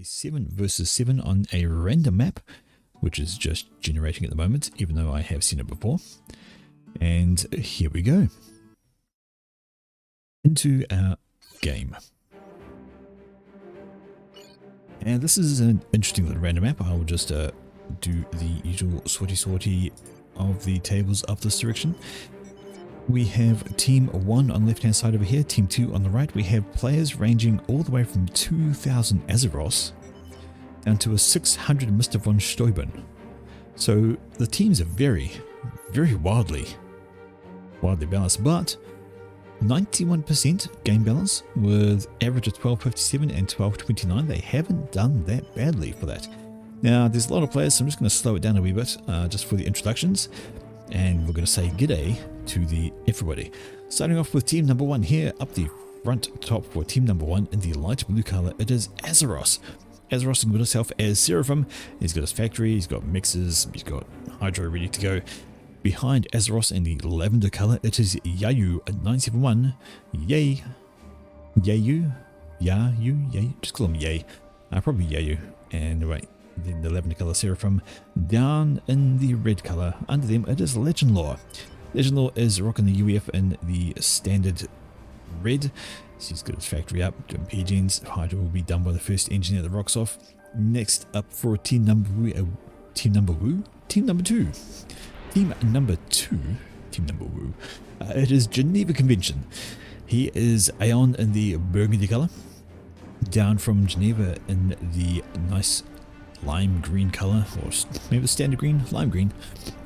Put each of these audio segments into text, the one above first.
a 7 versus 7 on a random map, which is just generating at the moment, even though I have seen it before. And here we go. Into our game. And this is an interesting little random map. I will just do the usual sorty of the tables up this direction. We have team 1 on the left hand side over here, team 2 on the right. We have players ranging all the way from 2000 Azeroth down to a 600 Mr. von Steuben. So the teams are very wildly balanced, but 91% game balance with average of 1257 and 1229. They haven't done that badly for that. Now there's a lot of players, so I'm just going to slow it down a wee bit just for the introductions, and we're going to say g'day to everybody. Starting off with team number 1 here up the front top for team number 1 in the light blue color. It is Azeroth. Azeroth has got himself as Seraphim. He's got his factory, he's got mixers, he's got hydro ready to go. Behind Azeroth in the lavender color, it is Yayu at 971. Yayu, just call him Yay. Probably Yayu. And right, then the lavender color Seraphim. Down in the red color, under them it is Legend Lore. Legend Lore is rocking the UEF in the standard red. So he's got his factory up, doing PGens. Hydro will be done by the first engineer that rocks off. Next up for team number 2. It is Geneva Convention. He is Aeon in the burgundy color. Down from Geneva in the nice lime green color, or maybe standard green, lime green,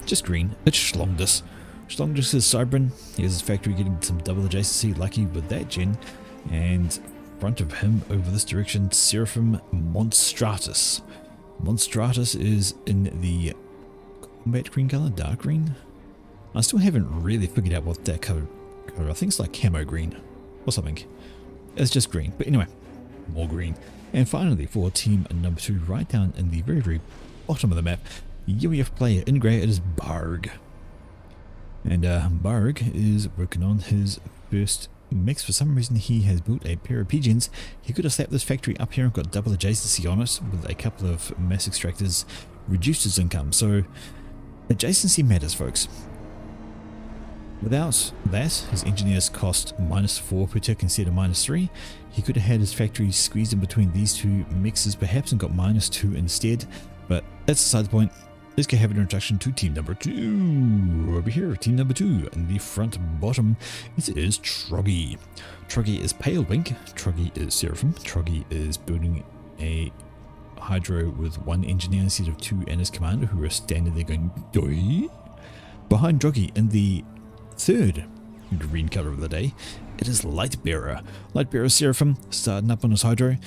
just green. It's Schlongdus. Schlongdus is Cybran. He has his factory getting some double adjacency, lucky with that gen. And front of him over this direction, Seraphim Monstratus. Monstratus is in the combat green color, dark green. I still haven't really figured out what that color. I think it's like camo green or something. It's just green, but anyway, more green. And finally, for team number 2, right down in the very bottom of the map, UEF player in grey, it is Barg. And Barg is working on his first mix. For some reason, he has built a pair of pigeons. He could have slapped this factory up here and got double adjacency on it with a couple of mass extractors, reduced his income. So adjacency matters, folks. Without that, his engineers cost -4 per tick instead of -3. He could have had his factory squeezed in between these two mixes perhaps and got -2 instead, but that's beside the point. Let's go have an introduction to team number 2. Over here, team number 2, in the front bottom, it is Troggy. Troggy is Pale Wink, Troggy is Seraphim, Troggy is building a hydro with 1 engineer instead of 2 and his commander, who are standing there going doi. Behind Troggy in the third green color of the day, it is Lightbearer. Lightbearer Seraphim starting up on his hydro.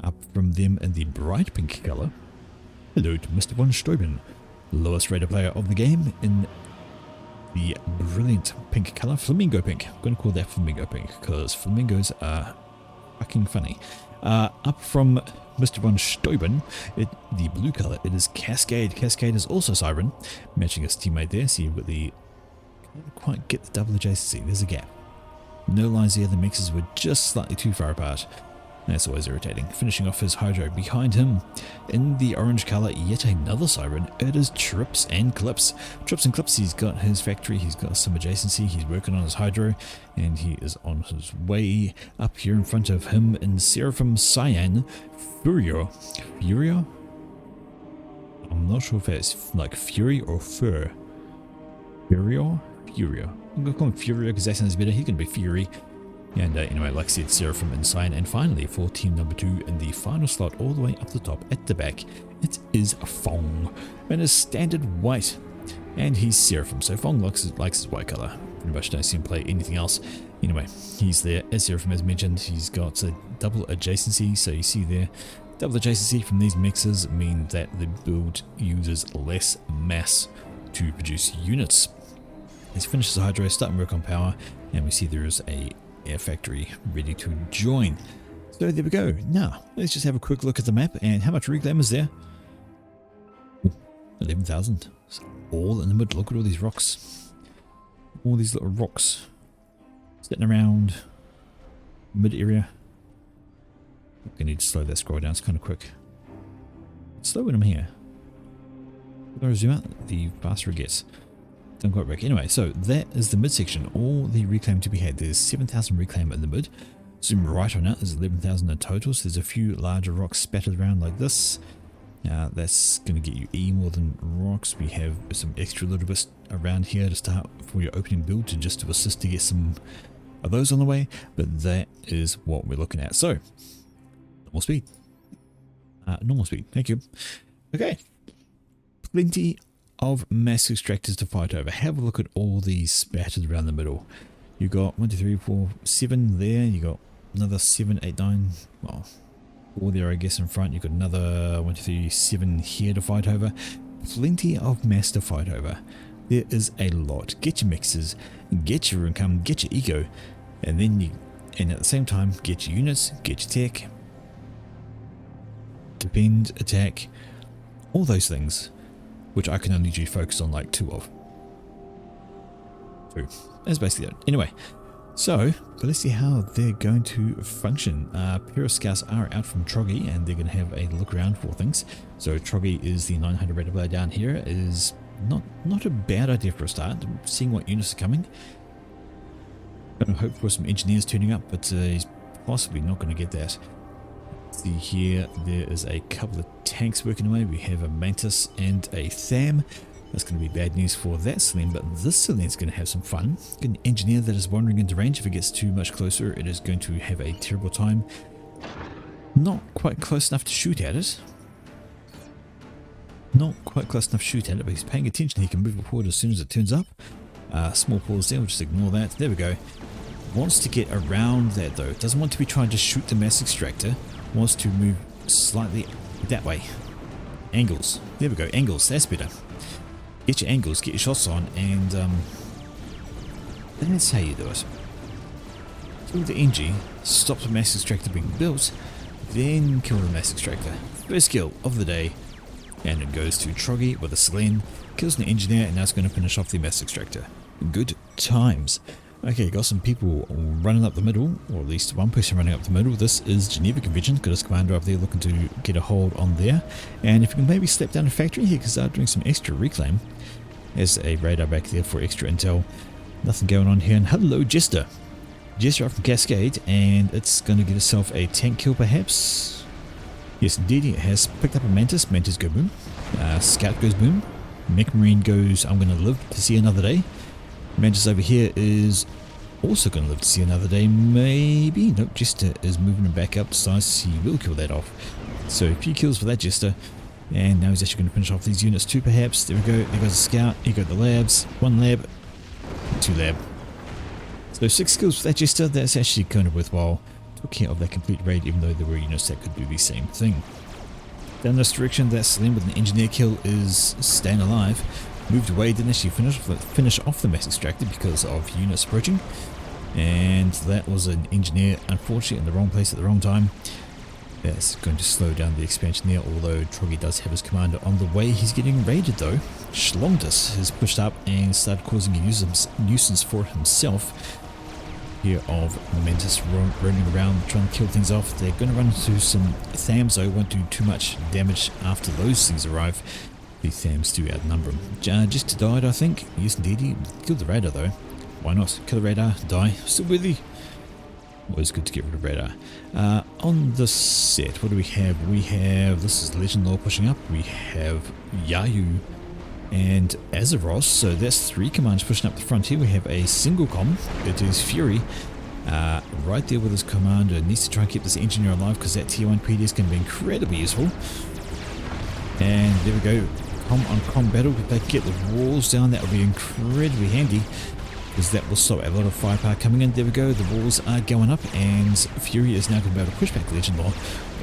Up from them in the bright pink color, hello to Mr. von Steuben, lowest rated player of the game in the brilliant pink color, flamingo pink. I'm going to call that flamingo pink because flamingos are fucking funny. Up from Mr. von Steuben, the blue color, it is Cascade. Cascade is also Siren, matching his teammate there. See, you've got the, can't quite get the double adjacency, there's a gap. No lines there, the mixes were just slightly too far apart. That's always irritating. Finishing off his hydro behind him in the orange color, yet another Siren. It is Trips and Clips. Trips and Clips, he's got his factory, he's got some adjacency, he's working on his hydro, and he is on his way up here in front of him in Seraphim Cyan. Furio? I'm not sure if it's like Fury or Fur. Furio? I'm going to call him Furio because that sounds better. He can be Fury. And anyway, like I said, Seraphim and Cyan. And finally, for team number 2 in the final slot, all the way up the top at the back, it is Fong. And his standard white. And he's Seraphim, so Fong likes his white color. Pretty much don't see him play anything else. Anyway, he's there as Seraphim, as mentioned. He's got a double adjacency, so you see there, double adjacency from these mixes mean that the build uses less mass to produce units. He's finished his hydro, starting work on power, and we see there is a air factory ready to join. So there we go. Now let's just have a quick look at the map and how much reclaim is there. 11,000. It's all in the middle. Look at all these rocks. All these little rocks sitting around mid area. I need to slow that scroll down, it's kind of quick. Slow when I'm here. The more I zoom out, the faster it gets. Don't quite break. Anyway, so that is the midsection. All the reclaim to be had. There's 7,000 reclaim in the mid. Zoom right on out. There's 11,000 in total. So there's a few larger rocks spattered around like this. That's going to get you E more than rocks. We have some extra little bits around here to start for your opening build to just to assist to get some of those on the way. But that is what we're looking at. So, normal speed. Normal speed. Thank you. Okay. Plenty of mass extractors to fight over. Have a look at all these spattered around the middle. You got 1, 2, 3, 4, 7 there. You got another 7, 8, 9. Well, 4 there, I guess, in front. You got another 1, 2, 3, 7 here to fight over. Plenty of mass to fight over. There is a lot. Get your mixes, get your income, get your eco, and then and at the same time, get your units, get your tech, defend, attack, all those things, which I can only do focus on like 2 of. So that's basically it. Anyway, so but let's see how they're going to function. Pair of scouts are out from Troggy and they're going to have a look around for things. So Troggy is the 900 rate of play down here. Is not a bad idea for a start. Seeing what units are coming. Going to hope for some engineers turning up, but he's possibly not going to get that. See here, there is a couple of tanks working away. We have a Mantis and a Tham. That's going to be bad news for that Selene, but this Selene is going to have some fun. An engineer that is wandering into range. If it gets too much closer, it is going to have a terrible time. Not quite close enough to shoot at it. Not quite close enough to shoot at it, but he's paying attention. He can move it forward as soon as it turns up. Small pause there, we'll just ignore that. There we go. Wants to get around that though. Doesn't want to be trying to shoot the mass extractor. Wants to move slightly that way. Angles. There we go. Angles. That's better. Get your angles, get your shots on, and that's how you do it. Kill the NG, stop the mass extractor being built, then kill the mass extractor. First kill of the day, and it goes to Troggy with a Selene, kills the engineer, and now it's going to finish off the mass extractor. Good times. Okay, got some people running up the middle, or at least one person running up the middle. This is Geneva Convention. Got his commander up there looking to get a hold on there. And if you can maybe slap down a factory here, because they're doing some extra reclaim. There's a radar back there for extra intel. Nothing going on here. And hello, Jester. Jester up from Cascade, and it's going to get itself a tank kill perhaps. Yes, indeed, it has picked up a Mantis. Mantis go boom. Scout goes boom. Mech Marine goes, I'm going to live to see another day. Mantis over here is also going to live to see another day, maybe. Nope, Jester is moving him back up, decides he will kill that off. So a few kills for that Jester, and now he's actually going to finish off these units too perhaps. There we go, there goes a scout, here go the labs, 1 lab, 2 lab. So 6 kills for that Jester, that's actually kind of worthwhile. Took care of that complete raid, even though there were units that could do the same thing. Down this direction, that Selene with an engineer kill is staying alive. Moved away, didn't actually finish off the mass extractor because of units approaching, and that was an engineer unfortunately in the wrong place at the wrong time. That's going to slow down the expansion there, although Troggy does have his commander on the way. He's getting raided though. Schlongdus has pushed up and started causing a nuisance for himself here of Mantis roaming around trying to kill things off. They're going to run into some Thams though, won't do too much damage after those things arrive. The Thams do outnumber him. Just died, I think. Yes, indeed. He killed the radar, though. Why not? Kill the radar, die. Still with you. Always good to get rid of radar. On the set, what do we have? We have, this is Legend Law pushing up. We have Yayu and Azeros. So that's 3 commands pushing up the front here. We have a single comm. It is Fury. Right there with his commander. Needs to try and keep this engineer alive because that tier 1 PD is going to be incredibly useful. And there we go. On com battle, if they can get the walls down, that will be incredibly handy because that will stop a lot of firepower coming in. There we go, the walls are going up and Fury is now going to be able to push back Legend Law,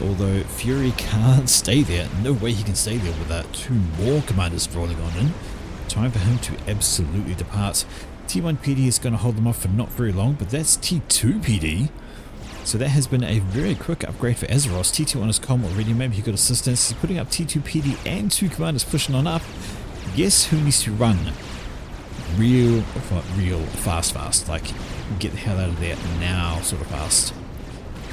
although Fury can't stay there. No way he can stay there without 2 more commanders rolling on in. Time for him to absolutely depart. T1 PD is going to hold them off for not very long, but that's T2 PD. So that has been a very quick upgrade for Azeros. T2 on his comm already, maybe he got assistance. He's putting up T2 PD and 2 commanders pushing on up. Guess who needs to run? Real fast, like get the hell out of there now sort of fast.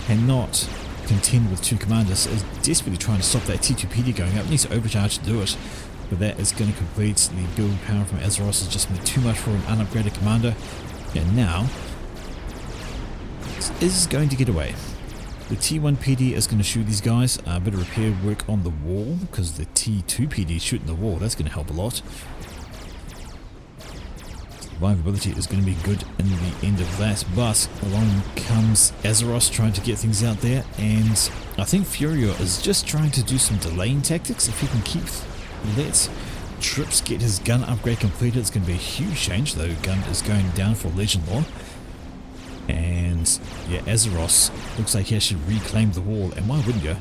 Cannot contend with two commanders, is desperately trying to stop that T2PD going up. Needs to overcharge to do it, but that is going to complete the build power from Azeroth. Is just too much for an unupgraded commander, and now is going to get away. The T1 PD is going to shoot these guys. A bit of repair work on the wall, because the T2 PD is shooting the wall. That's going to help a lot. Survivability is going to be good in the end of that, but along comes Azeroth trying to get things out there, and I think Furior is just trying to do some delaying tactics. If he can let Trips get his gun upgrade completed, it's going to be a huge change, though. Gun is going down for Legend Lore. And yeah, Azeroth looks like he actually reclaimed the wall, and why wouldn't you?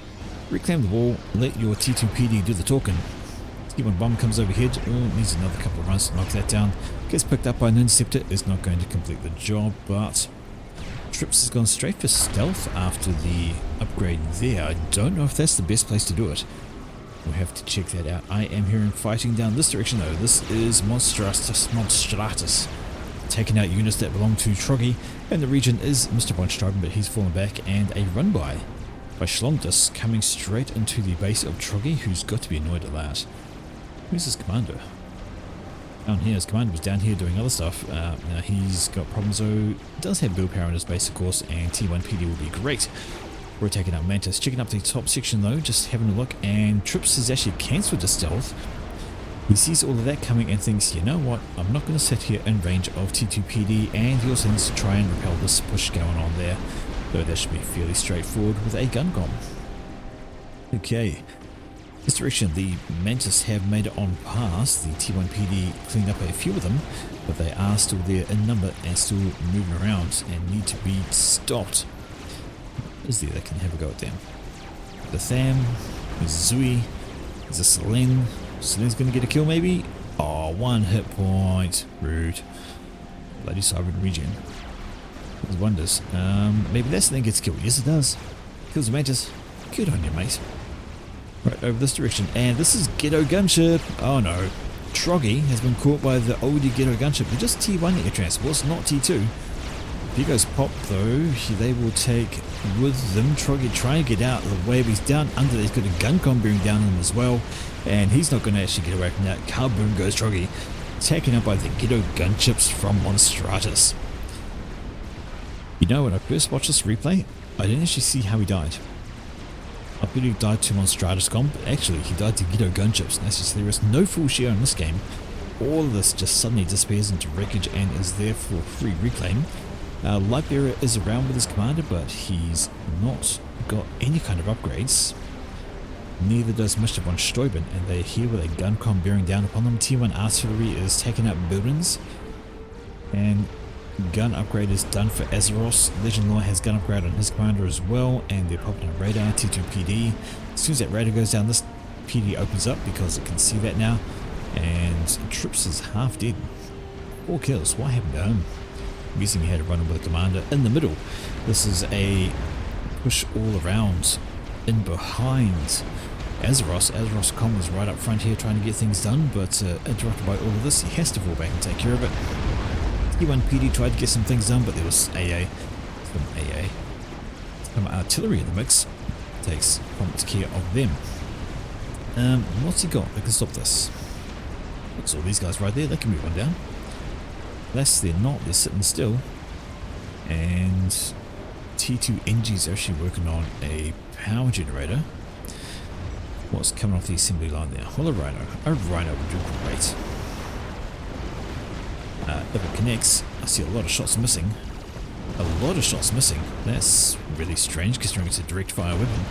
Reclaim the wall, let your T2 PD do the talking. T1 bomb comes overhead, needs another couple of runs to knock that down. Gets picked up by an interceptor, is not going to complete the job, but Trips has gone straight for stealth after the upgrade there. I don't know if that's the best place to do it. We'll have to check that out. I am hearing fighting down this direction though. This is Monstratus. Taking out units that belong to Troggy, and the region is Mr. von Steuben, but he's fallen back, and a run by Schlondus coming straight into the base of Troggy, who's got to be annoyed at that. Who's his commander? Down here, his commander was down here doing other stuff. Now he's got problems though, does have build power in his base of course, and T1 PD will be great. We're taking out Mantis, checking up the top section though, just having a look, and Trips has actually cancelled the stealth. He sees all of that coming and thinks, you know what, I'm not going to sit here in range of T2PD, and he also needs to try and repel this push going on there, though that should be fairly straightforward with a gun gom. Okay, this direction, the Mantis have made it on past. The T1 PD cleaned up a few of them, but they are still there in number and still moving around and need to be stopped. Is there that can have a go at them? The Tham, there's Zui, there's a Selene. Selene's going to get a kill maybe? Oh, 1 hit point. Rude. Bloody Sovereign Regen. Does wonders. Maybe that Selene gets killed. Yes, it does. Kills the Mantis. Good on you, mate. Right, over this direction. And this is Ghetto Gunship. Oh no. Troggy has been caught by the oldie Ghetto Gunship. They're just T1 air transports, not T2. If he goes pop though, they will take with them. Troggy trying to get out of the way, but he's down under. He's got a gun con bearing down on him as well, and he's not going to actually get away from that. Kaboom goes Troggy, taken out by the Ghetto Gunships from Monstratus. You know, when I first watched this replay, I didn't actually see how he died. I thought he died to Monstratus comp, but actually he died to Ghetto Gunships, and that's just there is no full share in this game. All of this just suddenly disappears into wreckage and is there for free reclaim. Lightbearer is around with his commander, but he's not got any kind of upgrades. Neither does Mr. von Steuben, and they're here with a gun con bearing down upon them. T1 artillery is taking out buildings, and gun upgrade is done for Azeroth. Legend Lore has gun upgrade on his commander as well, and they're popping a radar, T2 PD. As soon as that radar goes down, this PD opens up because it can see that now, and Trips is half dead. 4 kills. What happened to him? I'm guessing he had to run with a commander in the middle. This is a push all around in behind Azeroth. Azeroth's comm is right up front here trying to get things done, but interrupted by all of this, he has to fall back and take care of it. T1 PD tried to get some things done, but there was some artillery in the mix. Takes prompt care of them. What's he got that can stop this? Looks all these guys right there, they can move on down. Unless they're not, they're sitting still. And T2 NG is actually working on a power generator. What's coming off the assembly line there? Well, a Rhino. A Rhino would do great. If it connects, I see a lot of shots missing. A lot of shots missing. That's really strange considering it's a direct fire weapon.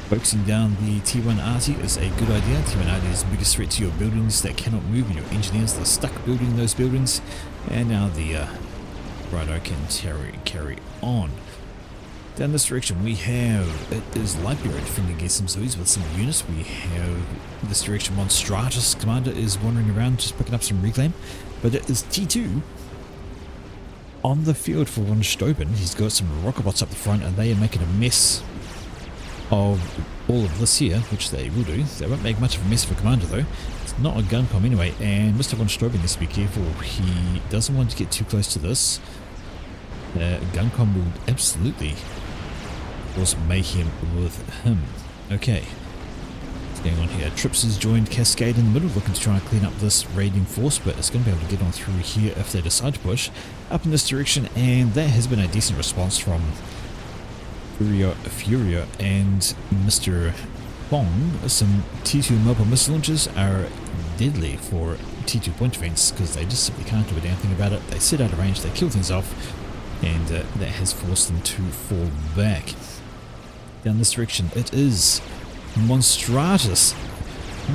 Focusing down the T1 Arty is a good idea. T1 Arty is the biggest threat to your buildings that cannot move, and your engineers that are stuck building those buildings. And now the Rhino can carry on. Down this direction we have, it is Lightbearer defending against some Zoes with some units. We have this direction Monstratus commander is wandering around just picking up some reclaim. But it is T2 on the field for von Steuben. He's got some rocket bots up the front and they are making a mess of all of this here, which they will do. They won't make much of a mess for commander though. It's not a gun com anyway, and Mr. von Steuben needs to be careful. He doesn't want to get too close to this. Gun combo will absolutely cause mayhem with him. Okay. What's going on here? Trips has joined Cascade in the middle, looking to try and clean up this raiding force, but it's going to be able to get on through here if they decide to push up in this direction, and that has been a decent response from Furia and Mr. Bong. Some T2 mobile missile launchers are deadly for T2 point defense because they just simply can't do a damn thing about it. They sit out of range, they kill things off, and that has forced them to fall back. Down this direction, it is Monstratus.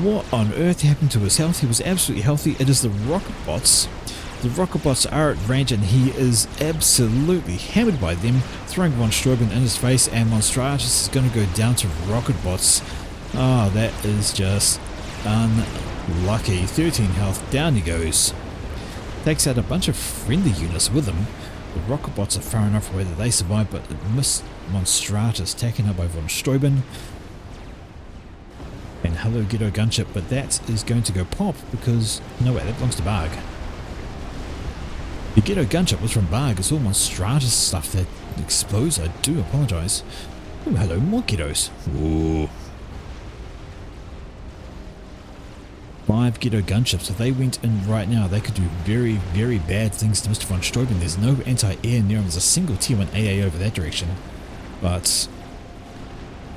What on earth happened to his health? He was absolutely healthy. It is the rocket bots. The rocket bots are at range and he is absolutely hammered by them, throwing Von Steuben in his face, and Monstratus is going to go down to rocket bots. Oh, that is just unlucky. 13 health, down he goes. Takes out a bunch of friendly units with him. The rocket bots are far enough away that they survive, but it missed Monstratus, taken out by Von Steuben. And hello Ghetto Gunship, but that is going to go pop because, no wait, that belongs to Barg. The Ghetto Gunship was from Barg. It's all Monstratus stuff that explodes. I do apologise. Oh, hello, more Ghettos. Ooh. 5 Ghetto Gunships. If they went in right now, they could do very, very bad things to Mr. Von Steuben. There's no anti-air near him. There's a single T1 AA over that direction. But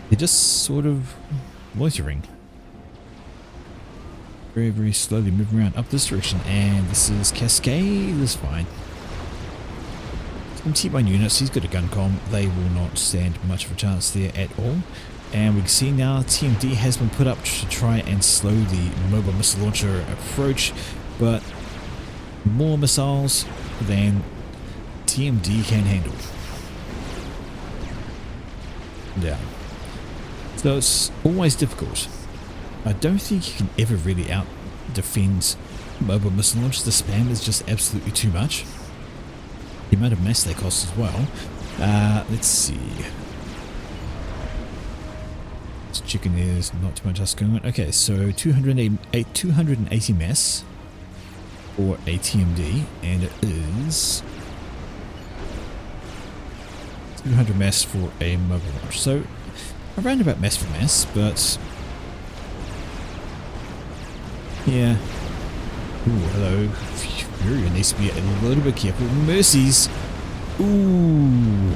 they're just sort of loitering. Very, very slowly moving around up this direction, and this is Cascade. This is fine. Some T1 units, he's got a gun com. They will not stand much of a chance there at all. And we can see now TMD has been put up to try and slow the mobile missile launcher approach, but more missiles than TMD can handle. Yeah. So it's always difficult. I don't think you can ever really out defend mobile missile launch. The spam is just absolutely too much. The amount of mass they cost as well. Let's see. This chicken is not too much else going on. Okay, so 280 mass for a TMD, and it is 200 mass for a mobile launch. So around about mass for mass, but yeah. Ooh, hello. Furia needs to be a little bit careful. Mercies. Ooh.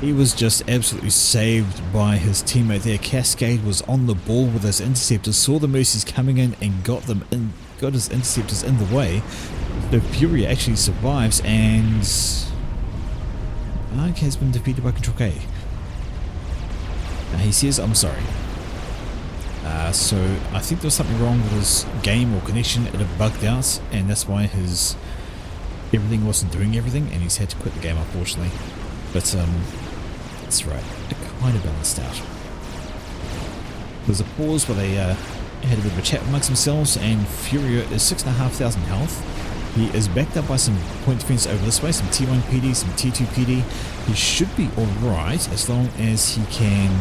He was just absolutely saved by his teammate there. Cascade was on the ball with his interceptors, saw the Mercies coming in and got them in, got his interceptors in the way. The Furia actually survives, and Ark has been defeated by Control K. He says, I'm sorry. So I think there was something wrong with his game or connection. It had bugged out, and that's why his everything wasn't doing everything, and he's had to quit the game, unfortunately. But that's right, it kind of balanced out. There's a pause where they had a bit of a chat amongst themselves, and Furia is 6,500 health. He is backed up by some point defense over this way, some T1 PD, some T2 PD. He should be alright as long as he can,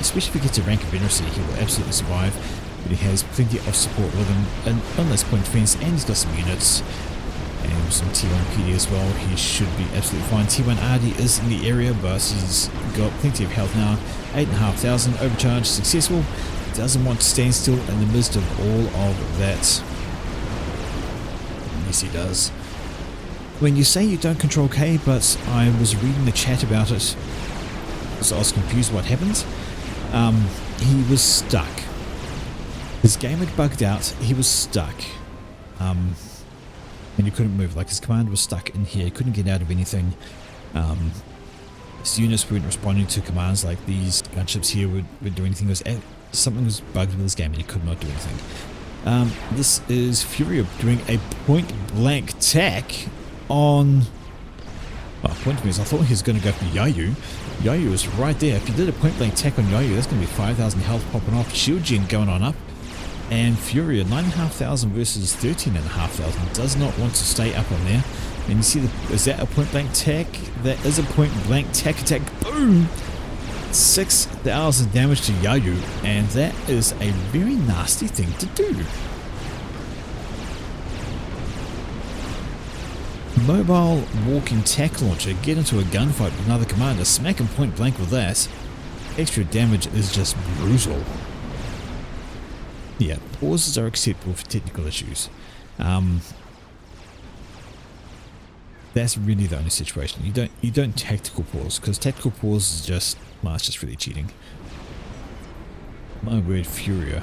especially if he gets a rank of Venercy, he will absolutely survive. But he has plenty of support with him and on this point defense, and he's got some units and some T1 PD as well. He should be absolutely fine. T1 RD is in the area, but he's got plenty of health now. 8,500 overcharge, successful. Doesn't want to stand still in the midst of all of that. Yes, he does. When you say you don't control K, but I was reading the chat about it, so I was confused what happened. He was stuck. His game had bugged out. He was stuck. And he couldn't move. Like, his command was stuck in here. He couldn't get out of anything. His units weren't responding to commands like these gunships here would do anything. Something was bugged with his game and he could not do anything. This is Furia doing a point blank attack on... Oh, point blank. I thought he was going to go for Yayu. Yayu is right there. If you did a point blank attack on Yayu, that's going to be 5,000 health popping off. Shield gen going on up. And Furia, 9,500 versus 13,500. Does not want to stay up on there. And you see, is that a point blank attack? That is a point blank attack. Boom! 6,000 damage to Yayu. And that is a very nasty thing to do. Mobile walking tack launcher, get into a gunfight with another commander, smack him point blank with that. Extra damage is just brutal. Yeah, pauses are acceptable for technical issues. That's really the only situation. You don't tactical pause, because tactical pause is just, well, it's just really cheating. My word, Furia.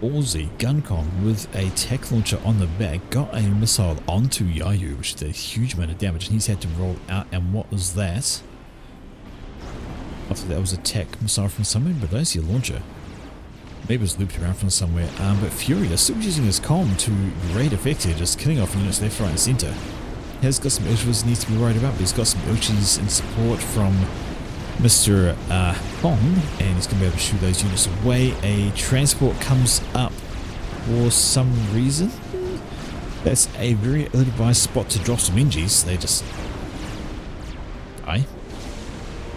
Ballsy Guncom with a tack launcher on the back got a missile onto Yayu, which did a huge amount of damage, and he's had to roll out. And what was that? I thought that was a tack missile from somewhere, but I don't see a launcher. Maybe it was looped around from somewhere. But Furia still using his comm to great effect here, just killing off units left, right, and centre. He has got some issues he needs to be worried about, but he's got some Uchis in support from Mr. Hong, and he's going to be able to shoot those units away. A transport comes up for some reason. That's a very ill-advised spot to drop some NGs. They just die.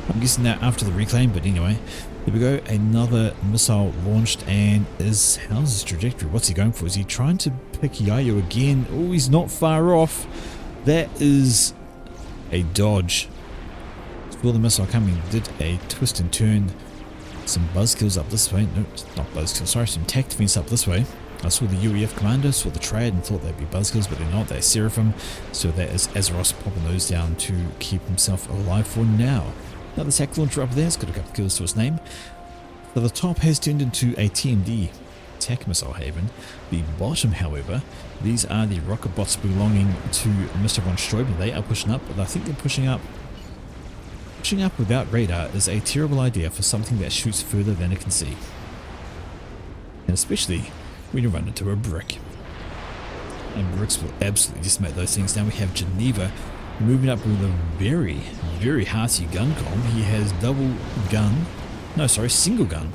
I'm guessing that after the reclaim, but anyway. There we go, another missile launched, and how's his trajectory? What's he going for? Is he trying to pick Yayu again? Oh, he's not far off. That is a dodge. Saw the missile coming, did a twist and turn. Some buzzkills up this way. No, not buzzkills, sorry, some tac defense up this way. I saw the UEF commander, saw the trad, and thought they'd be buzzkills, but they're not. They're Seraphim. So that is Azeroth popping those down to keep himself alive for now. Another tack launcher up there, it's got a couple of kills to its name. So the top has turned into a TMD, tack missile haven. The bottom, however, these are the rocket bots belonging to Mr. von Steuben. They are pushing up, but I think they're pushing up. Pushing up without radar is a terrible idea for something that shoots further than it can see. And especially when you run into a brick. And bricks will absolutely decimate those things. Now we have Geneva moving up with a very, very hearty gun com. He has double gun. No, sorry, single gun.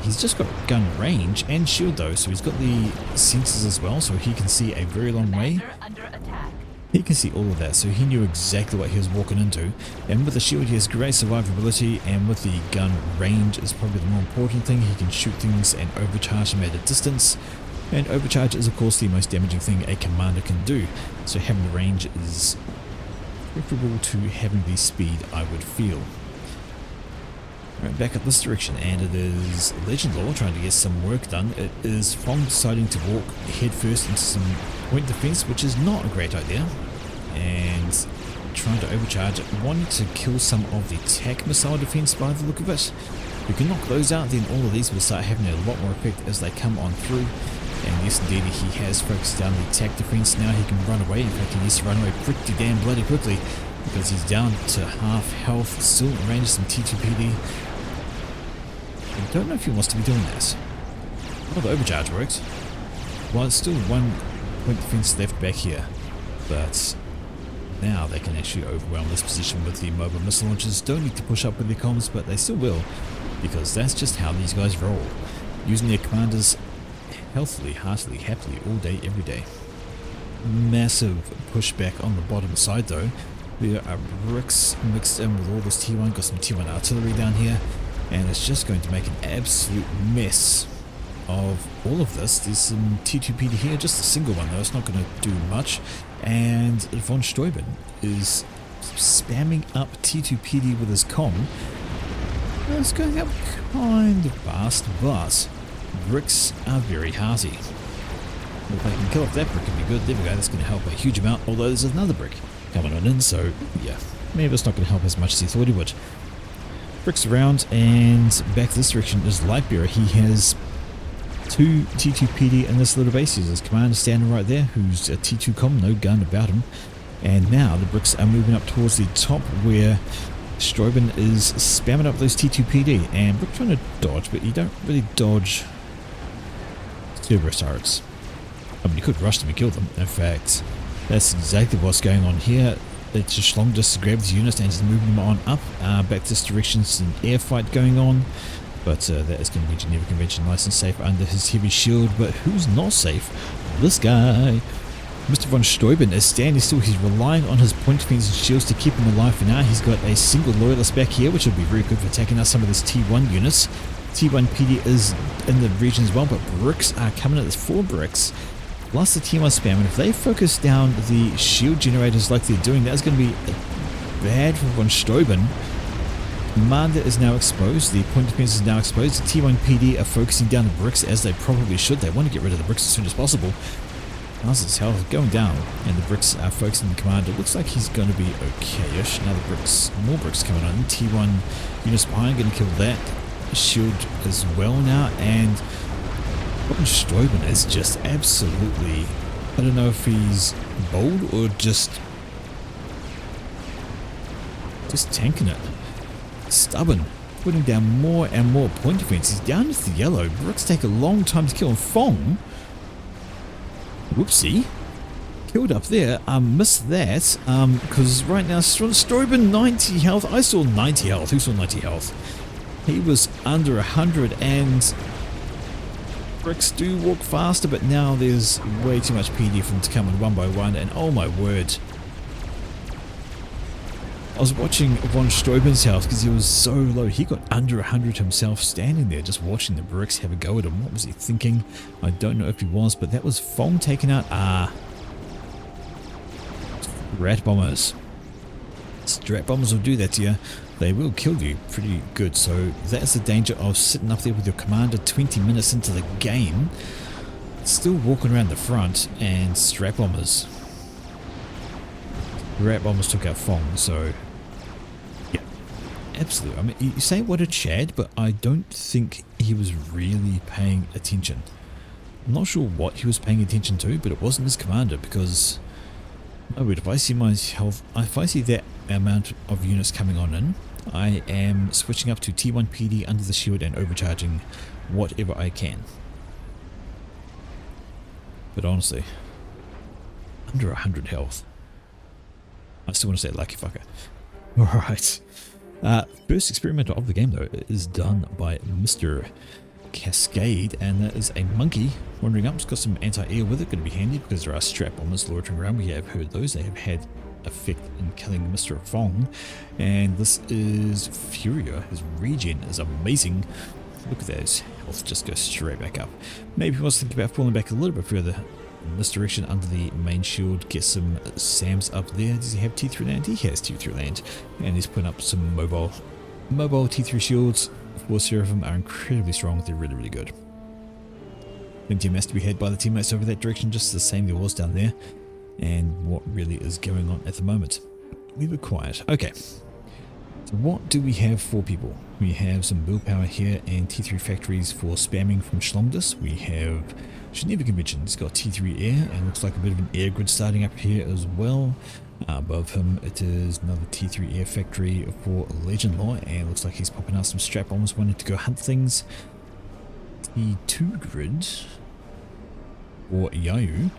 He's just got gun range and shield though, so he's got the sensors as well, so he can see a very long way. He can see all of that, so he knew exactly what he was walking into. And with the shield he has great survivability, and with the gun range is probably the more important thing. He can shoot things and overcharge them at a distance. And overcharge is of course the most damaging thing a commander can do. So having the range is preferable to having the speed, I would feel. Right, back up this direction, and it is Legend Law trying to get some work done. It is Fong deciding to walk head first into some point defense, which is not a great idea, and trying to overcharge it, wanting to kill some of the tac missile defense by the look of it. If you can knock those out, then all of these will start having a lot more effect as they come on through. And yes, indeed, he has focused down the tac defense. Now he can run away. In fact, he needs to run away pretty damn bloody quickly, because he's down to half health, still in range of some T2PD. I don't know if he wants to be doing this. Well, the overcharge works. Well, it's still one point defense left back here, but now they can actually overwhelm this position with the mobile missile launchers. Don't need to push up with their comms, but they still will, because that's just how these guys roll. Using their commanders healthily, heartily, happily, all day, every day. Massive pushback on the bottom side though. There are bricks mixed in with all this T1, got some T1 artillery down here, and it's just going to make an absolute mess of all of this. There's some T2PD here, just a single one though, it's not going to do much. And von Steuben is spamming up T2PD with his comm. It's going up kind of fast, but bricks are very hearty. If I can kill off that brick, it'd be good. There we go, that's going to help a huge amount, although there's another brick coming on in, so yeah, maybe it's not going to help as much as he thought he would. Bricks around, and back this direction is Lightbearer. He has two T2PD in this little base. He's his commander standing right there, who's a T2 com, no gun about him. And now the bricks are moving up towards the top, where Steuben is spamming up those T2PD, and we're trying to dodge, but you don't really dodge Cerberus turrets. I mean, you could rush them and kill them. In fact, that's exactly what's going on here. It's just Schlong just grabbed his units and is moving them on up. Back this direction, some air fight going on, but that is going to be Geneva Convention, nice and safe under his heavy shield. But who's not safe? This guy. Mr. von Steuben is standing still. He's relying on his point defense and shields to keep him alive for now. He's got a single loyalist back here, which will be very good for taking out some of his T1 units. T1 PD is in the region as well, but bricks are coming at this. 4 bricks. plus the T1 spam, and if they focus down the shield generators like they're doing, that's going to be bad for von Steuben. Commander is now exposed, the point defense is now exposed, the T1 PD are focusing down the bricks as they probably should. They want to get rid of the bricks as soon as possible. How's his health going down? And the bricks are focusing the commander. Looks like he's going to be okay-ish. Now the bricks, more bricks coming on. T1 units behind, going to kill that shield as well now. And von Steuben is just absolutely, I don't know if he's bold or just tanking it. Stubborn, putting down more and more point defense. He's down to the yellow. Bricks take a long time to kill, and Fong, whoopsie, killed up there. Missed that because right now Steuben 90 health. I saw 90 health. Who saw 90 health? He was under 100, and bricks do walk faster, but now there's way too much PD for them to come in one by one, and oh my word. I was watching von Steuben's health because he was so low. He got under 100 himself, standing there just watching the bricks have a go at him. What was he thinking? I don't know if he was, but that was Fong taken out. Strat bombers. Strat bombers will do that to you. They will kill you pretty good. So that's the danger of sitting up there with your commander 20 minutes into the game, still walking around the front, and strat bombers. Rat bombers took out Fong, so yeah, absolutely. I mean, you say what a Chad, but I don't think he was really paying attention. I'm not sure what he was paying attention to, but it wasn't his commander, because oh wait, if I see my health, if I see that amount of units coming on in, I am switching up to T1 PD under the shield and overcharging whatever I can. But honestly, under 100 health. I still want to say lucky fucker. Alright. First experiment of the game though is done by Mr. Cascade, and that is a monkey wandering up. It's got some anti-air with it, going to be handy because there are strap bombers loitering around. We have heard those. They have had effect in killing Mr. Fong. And this is Furia. His regen is amazing. Look at that. His health just goes straight back up. Maybe he wants to think about falling back a little bit further in this direction under the main shield, get some SAMs up there. Does he have T3 land? He has T3 land, and he's putting up some mobile T3 shields. 4 Seraphim are incredibly strong. They're really good. Plenty of mass to be had by the teammates over that direction, just the same there was down there. And what really is going on at the moment? We were quiet. Okay, so what do we have for people? We have some build power here and T3 factories for spamming from Schlongdus. We have Geneva Convention. It's got T3 air, and looks like a bit of an air grid starting up here as well. Above him it is another T3 air factory for Legend Law, and looks like he's popping out some strap bombers wanting to go hunt things. T2 grid for Yayu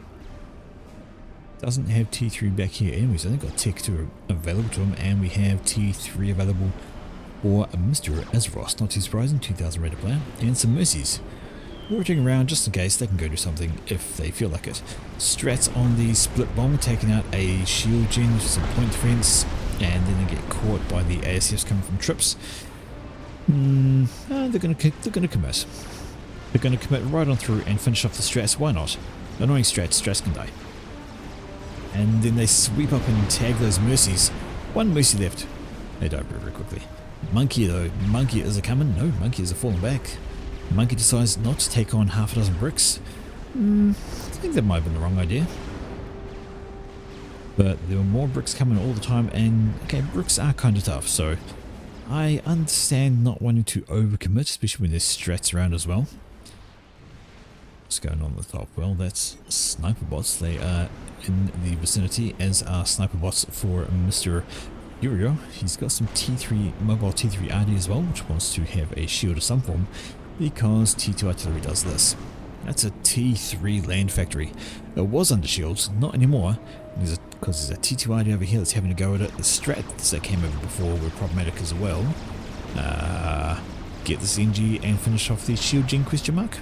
doesn't have T3 back here anyways. I think got Tech 2 available to him, and we have T3 available for Mr. Azeroth. Not too surprising, 2000 rated player, and some Mercies rotating around just in case they can go do something if they feel like it. Strats on the split bomb, taking out a shield gen, some point defense, and then they get caught by the ASFs coming from trips. They're gonna commit. They're gonna commit right on through and finish off the strats. Why not? Annoying strats can die. And then they sweep up and tag those mercies. One mercy left. They die very quickly. Monkey though, monkey is a coming. No, monkey is a falling back. Monkey decides not to take on half a dozen bricks. I think that might have been the wrong idea. But there were more bricks coming all the time, and okay, bricks are kind of tough, so I understand not wanting to overcommit, especially when there's strats around as well. What's going on at the top? Well, that's sniper bots. They are in the vicinity, as are sniper bots for Mr. Furio. He's got some T3 mobile T3 RD as well, which wants to have a shield of some form, because T2 artillery does this. That's a T3 land factory. It was under shields, not anymore, because there's a T2 RD over here that's having to go at it. The strats that came over before were problematic as well. Get this NG and finish off the shield gen question mark.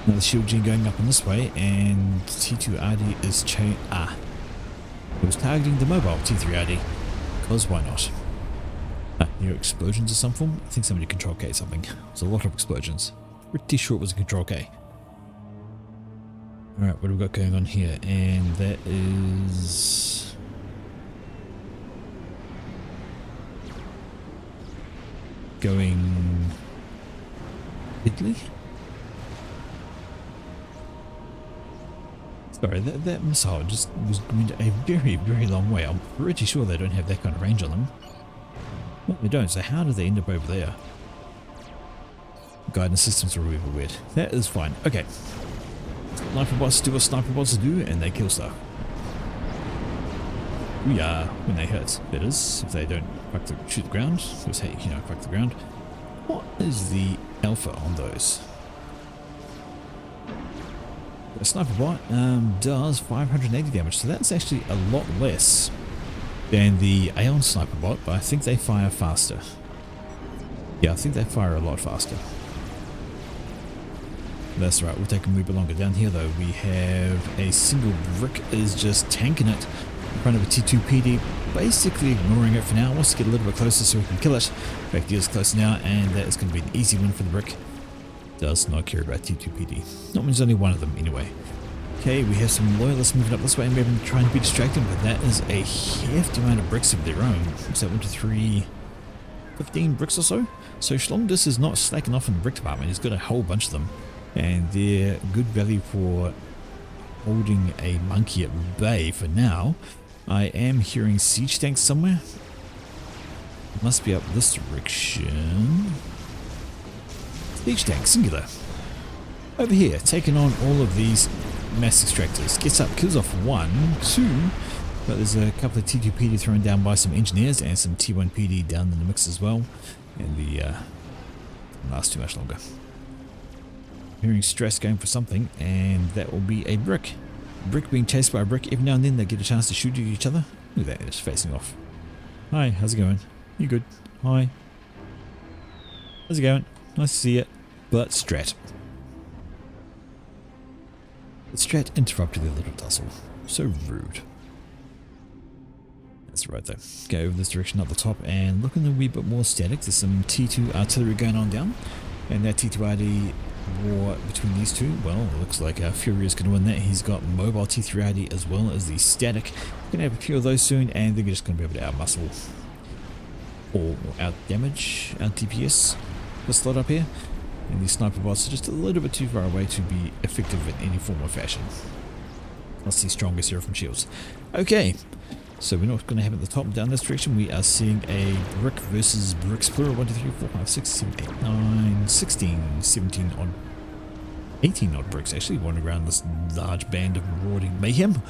Another shield gen going up in this way, and T2 RD is it was targeting the mobile T3 RD, because why not? New explosions or some form? I think somebody control K something. There's a lot of explosions. Pretty sure it was a control K. Alright, what have we got going on here? And that is... going... Italy? Sorry, that missile just was going a very, very long way. I'm pretty sure they don't have that kind of range on them. Well, they don't, so how did they end up over there? Guidance systems are really weird. That is fine. Okay. Sniper bots do what sniper bots do, and they kill stuff. We are when they hurt. That is, if they don't shoot the ground. Just hey, you know, fuck the ground. What is the alpha on those? A sniper bot does 580 damage, so that's actually a lot less than the Aeon sniper bot, but I think they fire faster. Yeah, I think they fire a lot faster. That's right, we'll take a wee bit longer. Down here though, we have a single brick is just tanking it in front of a T2 PD, basically ignoring it for now. Wants to get a little bit closer so we can kill it. In fact, he is close now, and that is going to be an easy win for the brick. Does not care about T2 PD. Not means only one of them anyway. Okay, we have some loyalists moving up this way, and we've been trying to be distracted, but that is a hefty amount of bricks of their own. What's that, 1 to 3, 15 bricks or so? So Schlongdus is not slacking off in the brick department. He's got a whole bunch of them, and they're good value for holding a monkey at bay for now. I am hearing siege tanks somewhere. Must be up this direction. Siege tank, singular. Over here, taking on all of these mass extractors. Gets up, kills off 1, 2, but there's a couple of T2 PD thrown down by some engineers and some T1 PD down in the mix as well. And the didn't last too much longer. Hearing stress going for something, and that will be a brick. Brick being chased by a brick. Every now and then they get a chance to shoot at each other. Look at that, it's facing off. Hi, how's it going? You good? Hi. How's it going? Nice to see you. But Strat. The Strat interrupted their little tussle. So rude. That's right though. Go over this direction up the top and looking a wee bit more static. There's some T2 artillery going on down. And that T2 RD war between these two, well, it looks like Fury is going to win that. He's got mobile T3 RD as well as the static. Going to have a few of those soon, and they're just going to be able to outmuscle or out damage, out DPS the slot up here. And these sniper bots are just a little bit too far away to be effective in any form or fashion. Plus the strongest here from shields. Okay, so we're not going to have at the top down this direction. We are seeing a brick versus bricks plural. 1, 2, 3, 4, 5, 6, 7, 8, 9, 16, 17 odd, 18 odd bricks actually wandering around this large band of marauding mayhem.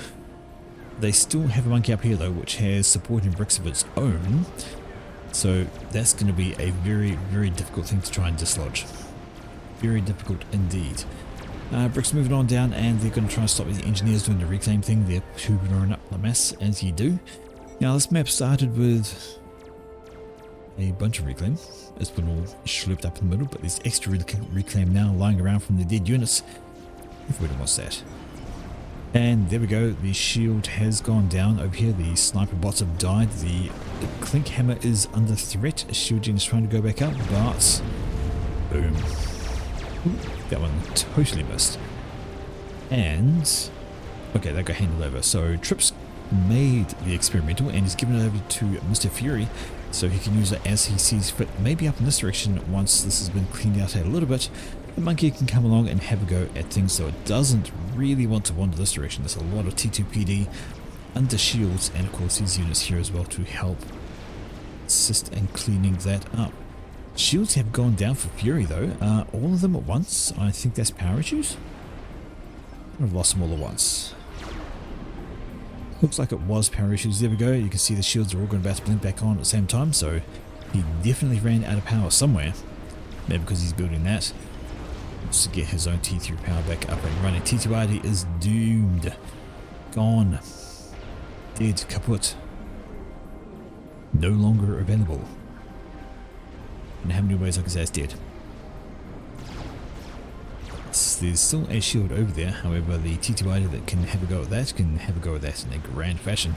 They still have a monkey up here though, which has supporting bricks of its own. So that's going to be a very, very difficult thing to try and dislodge. Very difficult indeed. Bricks moving on down, and they're going to try and stop these engineers doing the reclaim thing. They're hoovering up the mess as you do. Now this map started with a bunch of reclaim. It's been all schlooped up in the middle, but there's extra reclaim now lying around from the dead units. Everybody wants that. And there we go, the shield has gone down over here. The sniper bots have died. The clink hammer is under threat. Shield gen is trying to go back up, but boom. Ooh, that one totally missed. And okay, that got handed over. So Trips made the experimental and he's given it over to Mr. Fury so he can use it as he sees fit. Maybe up in this direction once this has been cleaned out a little bit. The monkey can come along and have a go at things, so it doesn't really want to wander this direction. There's a lot of T2 PD under shields, and of course these units here as well to help assist in cleaning that up. Shields have gone down for Fury though, all of them at once. I think that's power issues. I've lost them all at once. Looks like it was power issues. There we go. You can see the shields are all going to blink back on at the same time, so he definitely ran out of power somewhere. Maybe because he's building that. To get his own T3 power back up and running. T2 RD is doomed. Gone. Dead. Kaput. No longer available. And how many ways I can say it's dead? There's still a shield over there. However, the T2 RD that can have a go at that can have a go at that in a grand fashion.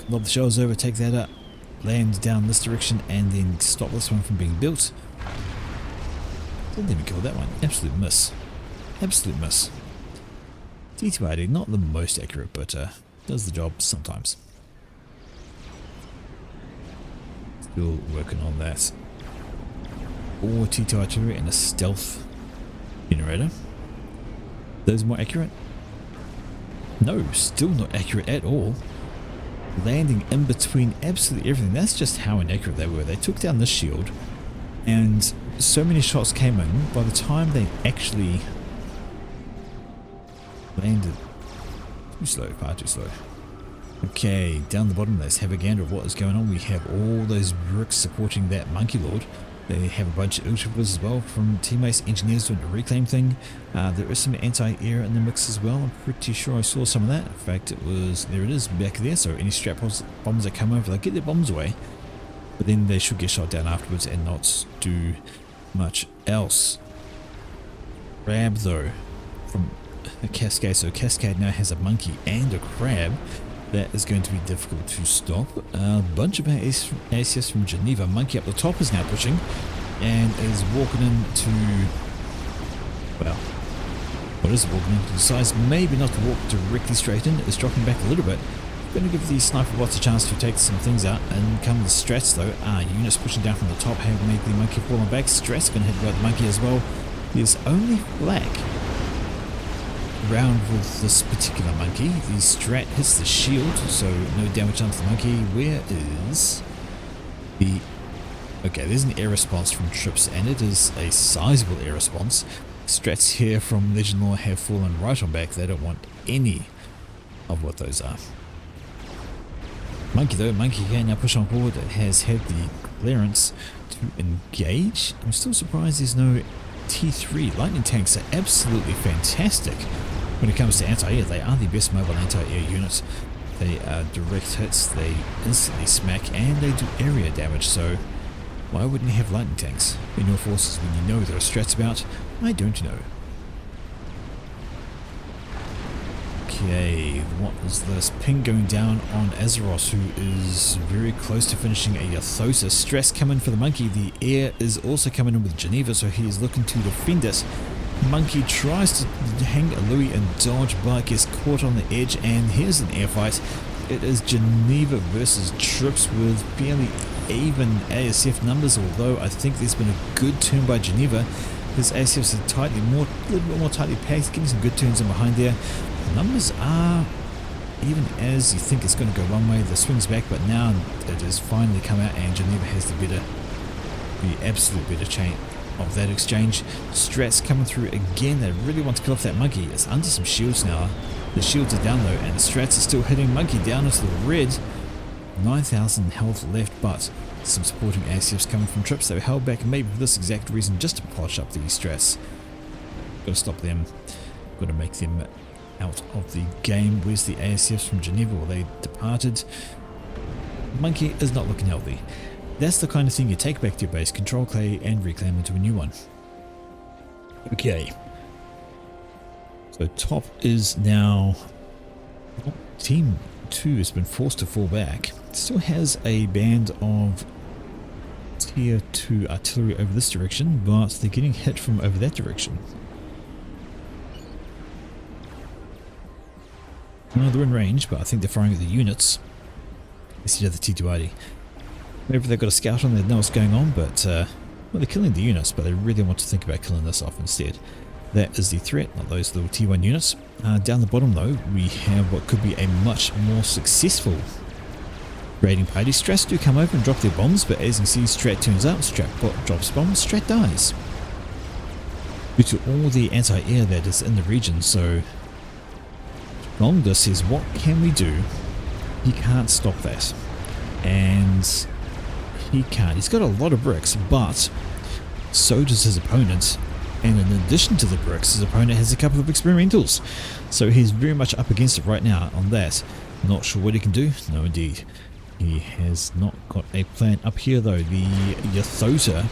Lob the shells over, take that up, land down this direction, and then stop this one from being built. Didn't even kill that one. Absolute miss. Absolute miss. T280, not the most accurate, but does the job sometimes. Still working on that. Or T2 artillery and a stealth generator. Those more accurate? No, still not accurate at all. Landing in between absolutely everything. That's just how inaccurate they were. They took down this shield and so many shots came in. By the time they actually landed, too slow, far too slow. Okay, down the bottom, let's have a gander of what is going on. We have all those bricks supporting that monkey lord. They have a bunch of ultraviolet as well from teammates, engineers doing the reclaim thing. There is some anti-air in the mix as well. I'm pretty sure I saw some of that. In fact, it was, there it is, back there. So any strap bombs that come over, they get their bombs away. But then they should get shot down afterwards and not do much else. Crab though, from a Cascade. So Cascade now has a monkey and a crab. That is going to be difficult to stop. A bunch of ACS from Geneva. Monkey up the top is now pushing and is walking into, well, what is it walking into? Decides maybe not to walk directly straight in. Is dropping back a little bit. Going to give the sniper bots a chance to take some things out. And come the strats though. Units pushing down from the top have made the monkey fall on back. Strats going to hit the monkey as well. There's only flak round with this particular monkey. The strat hits the shield, so no damage onto the monkey. Where is the... Okay, there's an air response from troops, and it is a sizable air response. Strats here from Legend Lore have fallen right on back. They don't want any of what those are. Monkey though, monkey can now push on forward. It has had the clearance to engage. I'm still surprised there's no T3. Lightning tanks are absolutely fantastic. When it comes to anti-air, they are the best mobile anti-air units. They are direct hits, they instantly smack, and they do area damage, so why wouldn't you have lightning tanks in your forces when you know there are strats about? I don't know. Okay, what is this? Ping going down on Azeroth, who is very close to finishing a Yathosa. Stress coming for the monkey. The air is also coming in with Geneva, so he is looking to defend it. Monkey tries to hang a Louis and dodge, but gets caught on the edge, and here's an air fight. It is Geneva versus troops with fairly even ASF numbers, although I think there's been a good turn by Geneva. His ASFs are a little bit more tightly packed, getting some good turns in behind there. The numbers are even as you think it's going to go one way, the swings back, but now it has finally come out, and Geneva has the absolute better chain of that exchange. Strats coming through again. They really want to kill off that monkey. It's under some shields now. The shields are down though, and the strats are still hitting monkey down into the red. 9,000 health left, but some supporting ACFs coming from trips. They were held back maybe for this exact reason, just to polish up the strats. Got to stop them. Got to make them out of the game. Where's the ACFs from Geneva? Well, they departed. Monkey is not looking healthy. That's the kind of thing you take back to your base, control clay and reclaim into a new one. Okay. So top is now... Team 2 has been forced to fall back. Still has a band of tier 2 artillery over this direction, but they're getting hit from over that direction. No, they're in range, but I think they're firing at the units instead of the T280. Maybe they've got a scout on, they know what's going on, but well, they're killing the units, but they really want to think about killing this off instead. That is the threat, not those little T1 units. Down the bottom though, we have what could be a much more successful raiding party. Strats do come over and drop their bombs, but as you can see, Strat turns up, Strat drops bombs, Strat dies. Due to all the anti-air that is in the region, so Longda says, what can we do? He can't stop that. And he can't. He's got a lot of bricks, but so does his opponent. And in addition to the bricks, his opponent has a couple of experimentals. So he's very much up against it right now on that. Not sure what he can do. No, indeed. He has not got a plan up here, though. The Yathosa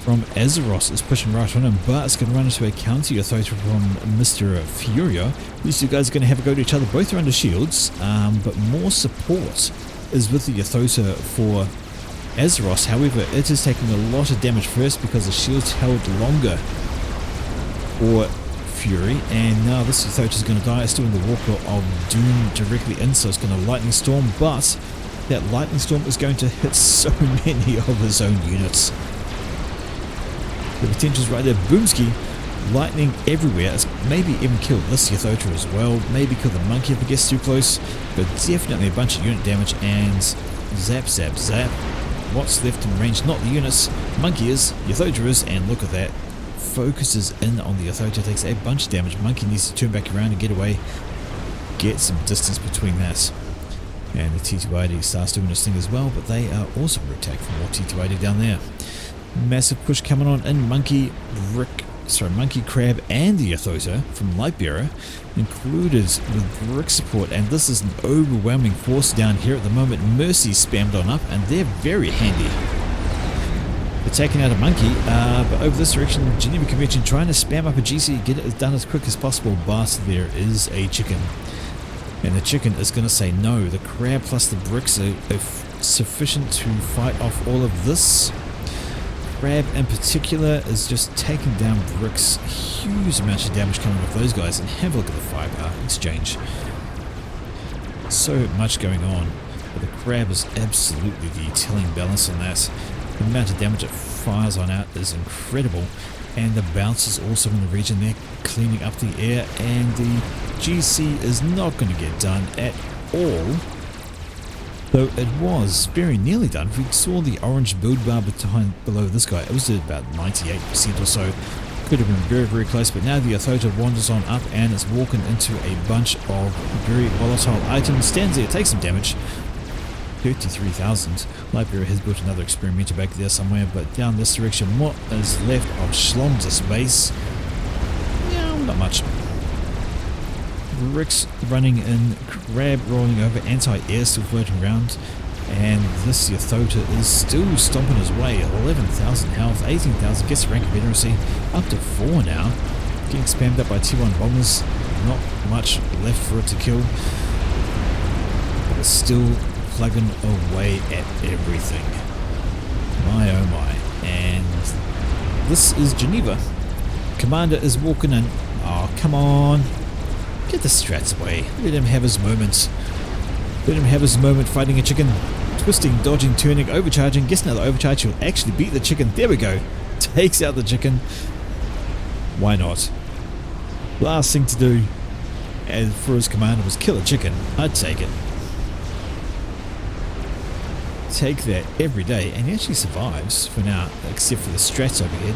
from Azeroth is pushing right on him, but it's going to run into a counter Yathosa from Mr. Furio. These two guys are going to have a go to each other. Both are under shields, but more support is with the Yathosa for Azeroth. However, it is taking a lot of damage first because the shields held longer for Fury, and now this Yathocha is going to die. It's doing the Walker of Doom directly in, so it's going to Lightning Storm, but that Lightning Storm is going to hit so many of his own units. The potential's right there. Boomski, lightning everywhere. It's maybe even kill this Yathocha as well. Maybe kill the monkey if it gets too close, but definitely a bunch of unit damage, and zap, zap, zap. What's left in range? Not the units. Monkey is, Yathocha is, and look at that. Focuses in on the Yathocha, takes a bunch of damage. Monkey needs to turn back around and get away. Get some distance between that. And the T280 starts doing this thing as well, but they are also under attack from more T280 down there. Massive push coming on in. Monkey, Crab and the Yathocha from Lightbearer included with brick support, and this is an overwhelming force down here at the moment. Mercy spammed on up, and they're very handy. They're taking out a monkey, but over this direction, Geneva Convention trying to spam up a GC, get it done as quick as possible, but there is a chicken. And the chicken is going to say no. The crab plus the bricks are sufficient to fight off all of this. Crab in particular is just taking down bricks. Huge amounts of damage coming off those guys. And have a look at the firepower exchange. So much going on. But the crab is absolutely the telling balance on that. The amount of damage it fires on out is incredible. And the bounces also in the region, they're cleaning up the air, and the GC is not going to get done at all, though it was very nearly done. If we saw the orange build bar below this guy, it was at about 98% or so. Could have been very, very close, but now the Yathocha wanders on up and it's walking into a bunch of very volatile items. Stands there, takes some damage. 33,000. Lightbearer has built another experimenter back there somewhere, but down this direction, what is left of Schlong's base? Yeah, not much. Bricks running in, crab rolling over, anti-air still floating around, and this Yathocha is still stomping his way. 11,000 health, 18,000, gets rank of veterancy, up to 4 now. Getting spammed up by T1 bombers, not much left for it to kill, but it's still plugging away at everything. My oh my. And this is Geneva. Commander is walking in. Oh, come on. Get the strats away. Let him have his moment. Let him have his moment fighting a chicken. Twisting, dodging, turning, overcharging. Gets another overcharge. He'll actually beat the chicken. There we go. Takes out the chicken. Why not? Last thing to do and for his commander was kill a chicken. I'd take it. Take that every day, and he actually survives for now, except for the strats overhead.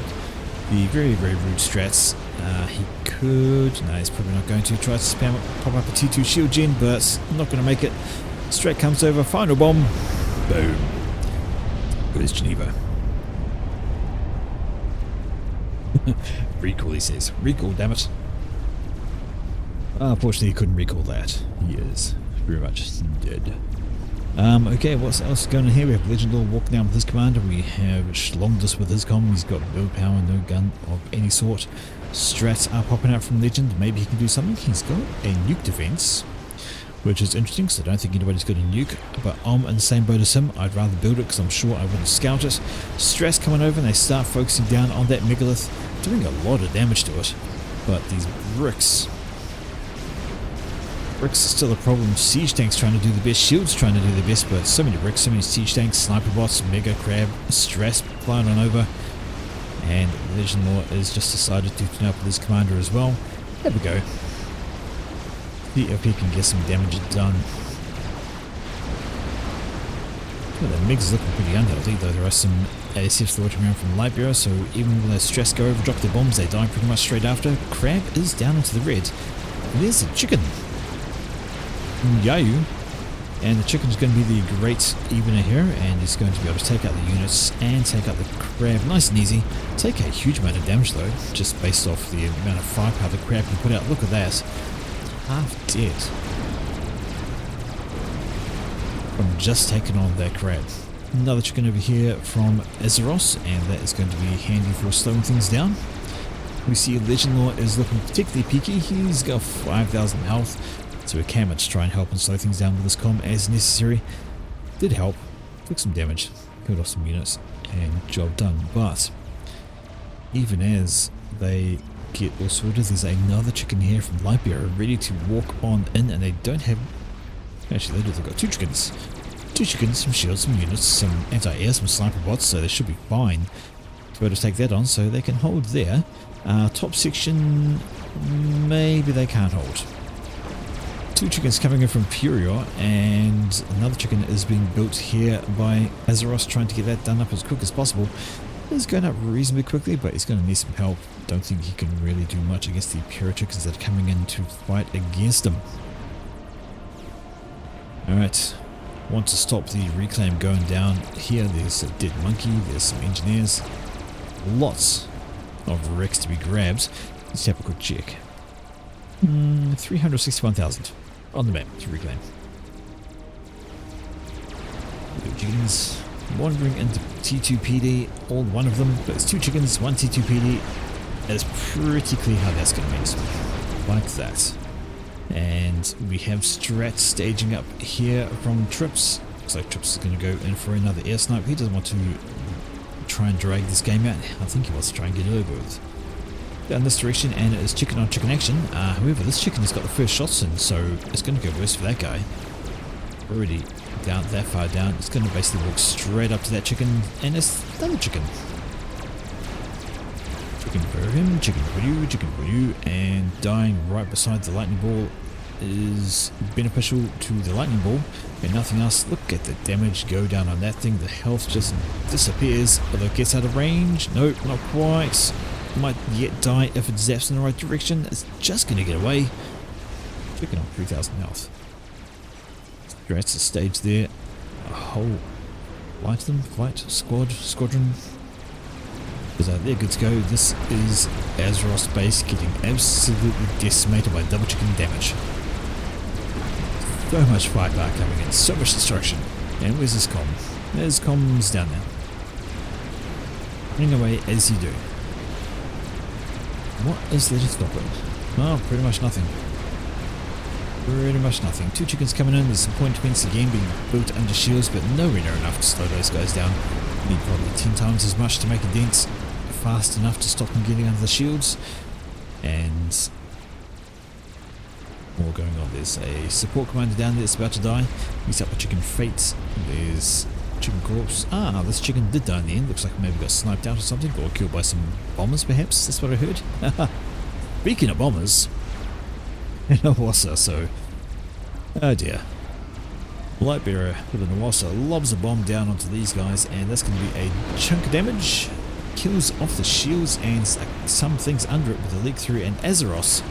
The very, very rude strats. He could, no, he's probably not going to try to spam it, pop up a T2 shield gen, but not going to make it. Strat comes over, final bomb, boom. Where's Geneva? Recall, he says. Recall, damn it. Unfortunately, he couldn't recall that. He is very much dead. Okay, what's else going on here? We have Legend Lord walking down with his commander. We have Schlongdus with his comm. He's got no power, no gun of any sort. Strats are popping out from Legend. Maybe he can do something. He's got a nuke defense, which is interesting, because I don't think anybody's got a nuke, but I'm in the same boat as him. I'd rather build it, because I'm sure I wouldn't scout it. Strats coming over, and they start focusing down on that megalith, doing a lot of damage to it. But these bricks are still a problem. Siege tanks trying to do the best, shields trying to do the best, but so many bricks, so many siege tanks, sniper bots, mega crab, stress flying on over, and Legend Lord has just decided to turn up with his commander as well. There we go. See if he can get some damage done. Well, the MiG's looking pretty unhealthy, though there are some ASFs floating around from Lightbearer, so even when the stress go over, drop their bombs, they die pretty much straight after. Crab is down into the red. And there's the chicken. Yayu, and the chicken's going to be the great evener here, and he's going to be able to take out the units and take out the crab nice and easy. Take a huge amount of damage though, just based off the amount of firepower the crab can put out. Look at that, half dead from just taking on that crab. Another chicken over here from Azeros, and that is going to be handy for slowing things down. We see Legend Lord is looking particularly peaky. He's got 5,000 health. So we came in to try and help and slow things down with this comm as necessary. Did help, took some damage, killed off some units, and job done. But even as they get all sorted. There's another chicken here from Lightbearer ready to walk on in, and they don't have... Actually, they do. They've got two chickens. Two chickens, some shields, some units, some anti-air, some sniper bots, so they should be fine to be able to take that on, so they can hold there. Top section, maybe they can't hold. Two chickens coming in from Furior, and another chicken is being built here by Azeroth, trying to get that done up as quick as possible. It's going up reasonably quickly, but he's going to need some help. Don't think he can really do much against the Pura chickens that are coming in to fight against him. Alright, want to stop the reclaim going down here. There's a dead monkey, there's some engineers, lots of wrecks to be grabbed. Let's have a quick check. 361,000 on the map to reclaim. The chickens wandering into T2PD, all one of them, but it's two chickens, one T2PD. It's pretty clear how that's going to be, like that. And we have strats staging up here from Trips. Looks like Trips is going to go in for another air snipe. He doesn't want to try and drag this game out. I think he wants to try and get over with. Down this direction, and it is chicken on chicken action. However, this chicken has got the first shots in, so it's going to go worse for that guy. Already down that far down. It's going to basically walk straight up to that chicken, and it's another chicken. Chicken for him, chicken for you, and dying right beside the lightning ball is beneficial to the lightning ball, and nothing else. Look at the damage go down on that thing. The health just disappears, although it gets out of range. Nope, not quite. Might yet die if it zaps in the right direction. It's just going to get away. Chicken on 3,000 health. Strats a stage there. A whole squadron. Because they're good to go. This is Azeroth's base getting absolutely decimated by double chicken damage. So much firepower coming in, so much destruction. And where's this comm? There's comms down there. Running away as you do. What is there to stop it? Oh, pretty much nothing. Pretty much nothing. Two chickens coming in. There's some point points again being built under shields, but nowhere near enough to slow those guys down. Need probably 10 times as much to make a dent fast enough to stop them getting under the shields. And more going on. There's a support commander down there that's about to die. He's up with chicken fate. There's chicken corpse. This chicken did die in the end. Looks like maybe got sniped out or something, or killed by some bombers perhaps. That's what I heard. Speaking of bombers, and a Nawasa, so oh dear. Lightbearer with a Nawasa lobs a bomb down onto these guys, and that's going to be a chunk of damage. Kills off the shields and some things under it with a leak through, and Azeroth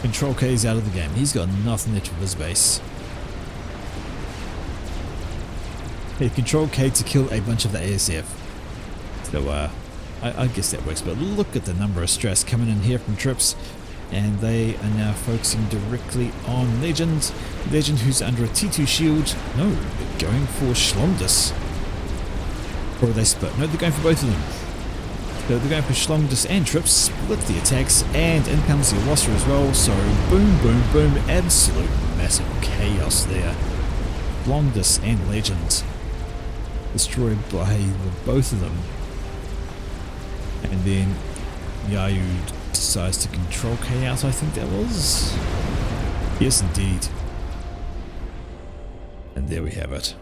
Control K is out of the game. He's got nothing left of his base. He Control K to kill a bunch of the ASF. So I guess that works, but look at the number of stress coming in here from Trips, and they are now focusing directly on Legend. Legend, who's under a T2 shield. No, they're going for Schlongdus. Or are they split? No, they're going for both of them. So they're going for Schlongdus and Trips, split the attacks, and in comes the Awasser as well, so boom, boom, boom, absolute massive chaos there. Schlongdus and Legend destroyed by both of them. And then Yayu decides to Control K out, I think that was. Yes, indeed. And there we have it.